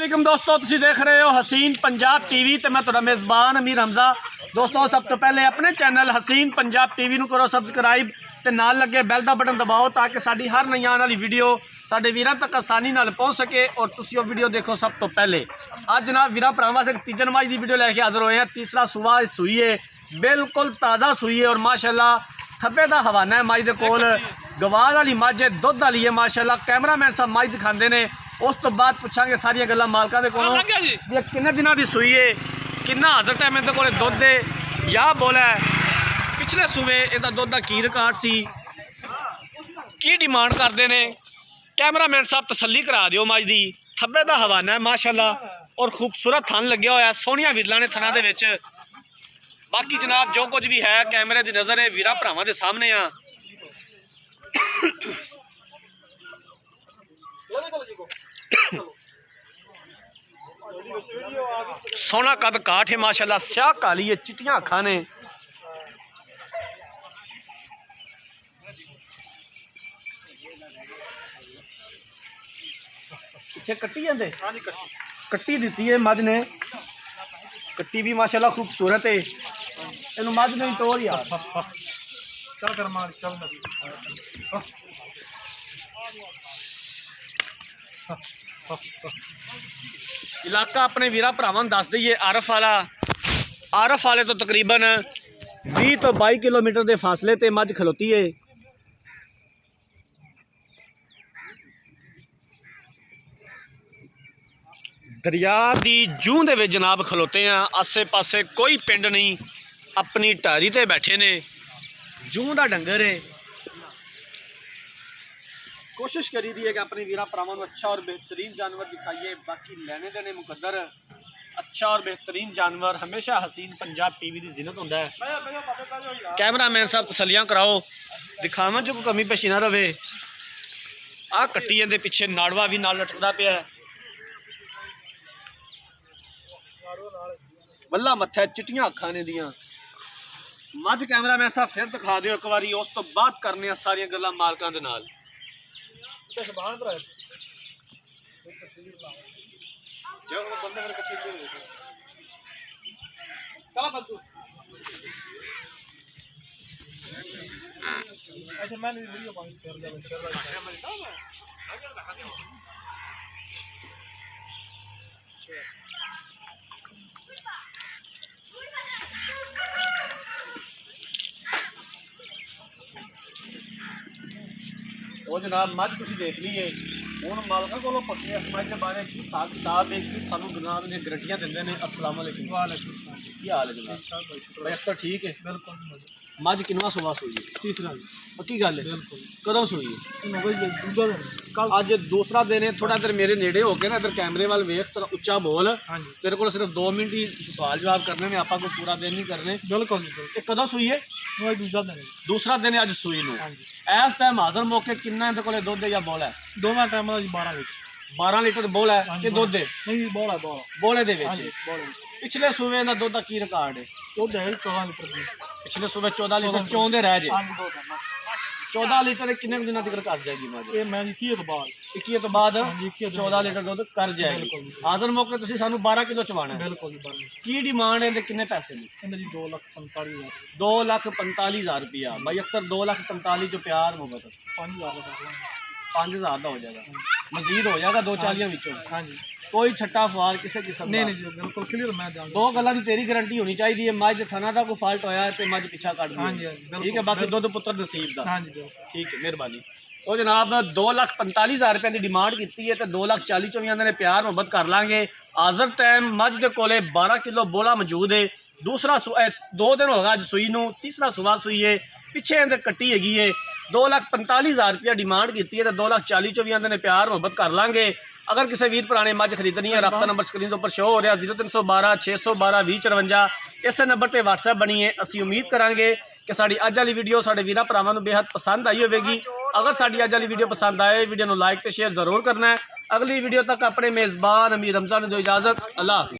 वालेकुम दोस्तों, तुसीं देख रहे हो हसीन पंजाब टीवी तो मैं तुहाडा मेज़बान अमीर हमजा। दोस्तों सब तो पहले अपने चैनल हसीन पंजाब टीवी नूं करो सबसक्राइब ते नाल लगे बैल का बटन दबाओ ताकि साडी हर नई आने वाली वीडियो साडे वीरां तक आसानी नाल पहुँच सके और तुसीं वो वीडियो देखो सब तो पहले। अज जनाब वीरां भरावां वास्ते एक तीजन माई की वीडियो लैके हाज़र होए हैं। तीसरा सुबह सूई है, बिल्कुल ताज़ा सूई है और माशाअल्लाह थब्बे का हवाना है। माई दे कोल गवाह वाली मझ है, दुध वाली है माशाअल्लाह। कैमरामैन साहब मझ दिखाते हैं, उस तो बाद पूछांगे सारिया गल्लां मालकां दे कोलों भी किन्ने दिनां दी सूई है, किन्ना हाज़र टाइम इहदे कोल दुध है या बोला है, पिछले सूबे इहदा दुध का की रिकॉर्ड सी, की डिमांड करते हैं। कैमरामैन साहब तसल्ली करा दिओ। मझ दी थब्बे का हवाना है माशाअल्लाह और खूबसूरत थन लग्या होया, सोहणियां विरलां ने थनां दे विच। बाकी जनाब जो कुछ भी है कैमरे की नज़र है वीरां भरावां दे सामने आ। सोना कद काठ है माशाअल्लाह, स्याह काली है, चिट्टियां अखां ने। पीछे कट्टी जाते कट्टी दी है मझ ने, कट्टी भी माशाअल्लाह खूबसूरत है। इन मझ नहीं तोड़ यार चल कर मार चल इलाका अपने वीरां भरावां नूं दस दईए। आरफ वाले तो तकरीबन 20 तो 22 किलोमीटर के फासले ते मझ खलोती है। दरिया की जूह दे विच जनाब खलोते हैं, आसे पासे कोई पिंड नहीं, अपनी ढारी ते बैठे ने। जूह का डंगर है। कोशिश करी दी है कि अपने वीरां भरावां नूं अच्छा और बेहतरीन जानवर दिखाइए। बाकी लेने देने मुकद्दर, अच्छा और बेहतरीन जानवर हमेशा हसीन पंजाब टीवी की जिन्नत होंदा है। कैमरामैन साहब तसलियां कराओ, दिखावन च कोई कमी पेशी ना रहे। आ कट्टी दे पीछे नाड़वा भी नाल लटकदा पिया है, बल्ला मत्था, चिट्टियां अखां ने दियां। मझ कैमरामैन साहब फिर दिखा दिओ एक बारी, उस तो बाद करने सारियां गल्लां मालकां दे नाल। वो जनाब मझ तुसीं देख ली है। हुण मालकां कोलों पुछदे इस मझ के बारे की हिसाब किताब है कि सानूं जनाब ने गारंटियां दिंदे ने। अस्सलाम वालेकुम। वालेकुम सलाम। की हाल है जनाब? भाई अख्तर ठीक है? बिल्कुल। मझ किनवा सुबह सूई है? तीसरा। पक्की गल है? बिल्कुल। कदों सूई है? दूजा दिन। कल अज दूसरा दिन है। थोड़ा देर मेरे नेड़े हो के ना इधर कैमरे वाल वेख, तेरा उच्चा बोल। तेरे को सिर्फ 2 मिनट ही सवाल जवाब करने में, आपा कोई पूरा दिन नहीं करने। बिल्कुल बिल्कुल। कदों सूई है? दूसरा दिन। दूसरा दिन अज सूई नूं। इस टाइम हाज़र मौके किन्ना इहदे कोले दुध या बोला है? दोवां टाइमां 12 लीटर। 12 लीटर बोला है कि दुध है? नहीं बोला बोले दे विच। पिछले सूबे का दुध का की रिकॉर्ड है? दुध है 14 लीटर। पिछले सूबे 14 लीटर चौंदे रह जे। 14 लीटर किन्ने दिनों तक कर जाएगी मझ? मैं 21 तो बाद 14 लीटर दुध कर जाएगी। हाज़र मौके तुसीं सानूं 12 किलो चवाना है। बिल्कुल। की डिमांड है? किन्ने पैसे ने? 2,45,000। 2,45,000 रुपया। भाई अख्तर 2,45,000 जो प्यार मोहब्बत 5,000 का हो जाएगा, मजीद हो जाएगा 2,40 विचों। हाँ जी, कोई छट्टा फवार किसी किस्म नहीं जी, बिल्कुल क्लियर। मैं दो गल्लां दी तेरी गारंटी होनी चाहिए। मझ थना का कोई फॉल्ट होया है तो मझ पिछा कट दी। हाँ जी, ठीक है। बाकी दुध पुत्र नसीब का। हाँ जी, ठीक है, मेहरबानी। तो जनाब 2,45,000 रुपये की डिमांड की है तो 2,40,000 ने प्यार मुहब्बत कर लाँगे। हाज़र टाइम मझ के कोले 12 किलो बोला मौजूद है। दूसरा 2 दिन होगा अज सूई नूं, तीसरा सुबह सूई है। पिछे इहदे कट्टी हैगी है। 2,45,000 रुपया डिमांड की है तो 2,40,000 ने प्यार मुहब्बत कर लाँगे। अगर किसी वीर भरा ने मझ खरीदनी है, रब्ता नंबर स्क्रीन पर शो हो रहा 0312 612 2054। इस नंबर पर व्हाट्सएप बनी है। असी उम्मीद करांगे कि साड़ी अज वाली वीडियो साडे वीरां भरावां नूं बेहद पसंद आई होगी। अगर साड़ी अज वाली वीडियो पसंद आए, वीडियो को लाइक तो शेयर जरूर करना है। अगली वीडियो तक अपने मेज़बान अमीर हमजा ने दो इजाज़त। अल्लाह हाफ़िज़।